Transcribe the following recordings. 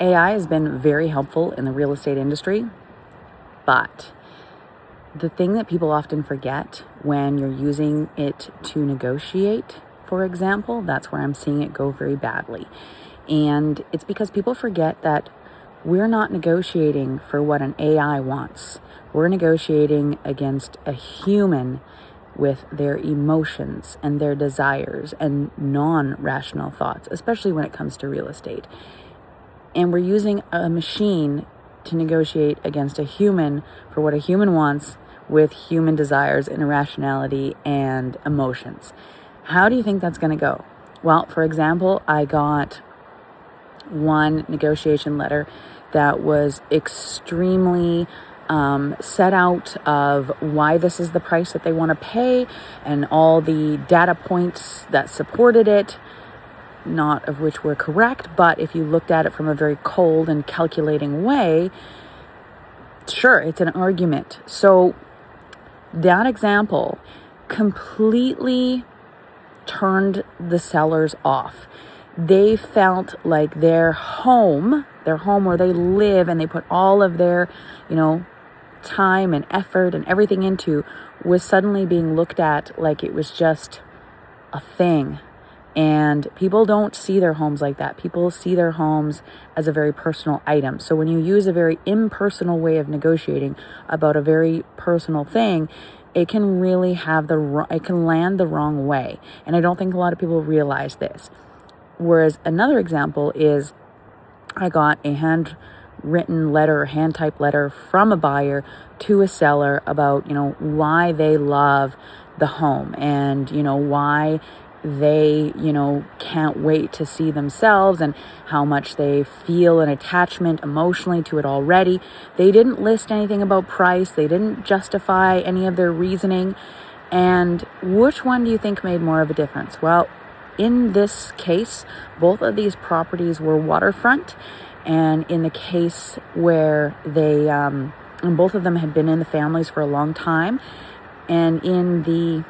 AI has been very helpful in the real estate industry, but the thing that people often forget when you're using it to negotiate, for example, that's where I'm seeing it go very badly. And it's because people forget that we're not negotiating for what an AI wants. We're negotiating against a human with their emotions and their desires and non-rational thoughts, especially when it comes to real estate. And we're using a machine to negotiate against a human for what a human wants with human desires and irrationality and emotions. How do you think that's going to go? Well, for example, I got one negotiation letter that was extremely set out of why this is the price that they want to pay and all the data points that supported it, not of which were correct, but if you looked at it from a very cold and calculating way, sure, it's an argument. So that example completely turned the sellers off. They felt like their home where they live and they put all of their, time and effort and everything into, was suddenly being looked at like it was just a thing. And people don't see their homes like that. People see their homes as a very personal item. So when you use a very impersonal way of negotiating about a very personal thing, it can really it can land the wrong way. And I don't think a lot of people realize this. Whereas another example is I got a handwritten letter, hand-typed letter from a buyer to a seller about, why they love the home and, why they, can't wait to see themselves and how much they feel an attachment emotionally to it already. They didn't list anything about price. They didn't justify any of their reasoning. And which one do you think made more of a difference? Well, in this case, both of these properties were waterfront. And in the case where they, and both of them had been in the families for a long time. And in the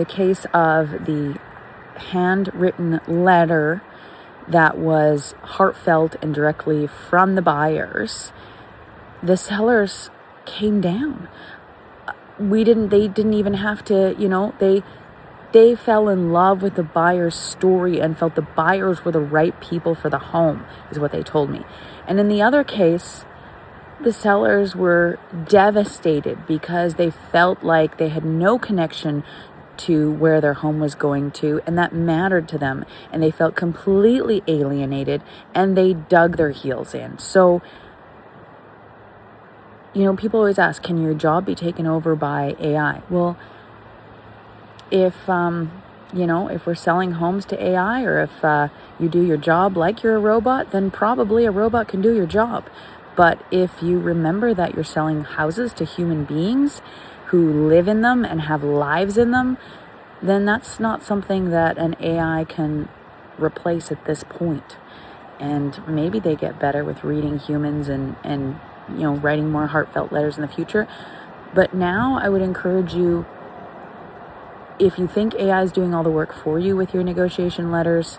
case of the handwritten letter that was heartfelt and directly from the buyers, the sellers came down. They didn't even have to, they fell in love with the buyer's story and felt the buyers were the right people for the home, is what they told me. And in the other case, the sellers were devastated because they felt like they had no connection to where their home was going to, and that mattered to them, and they felt completely alienated, and they dug their heels in. So, people always ask, can your job be taken over by AI? Well, if we're selling homes to AI, or if you do your job like you're a robot, then probably a robot can do your job. But if you remember that you're selling houses to human beings who live in them and have lives in them, then that's not something that an AI can replace at this point. And maybe they get better with reading humans and writing more heartfelt letters in the future. But now I would encourage you, if you think AI is doing all the work for you with your negotiation letters,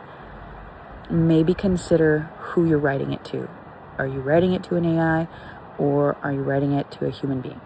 maybe consider who you're writing it to. Are you writing it to an AI, or are you writing it to a human being?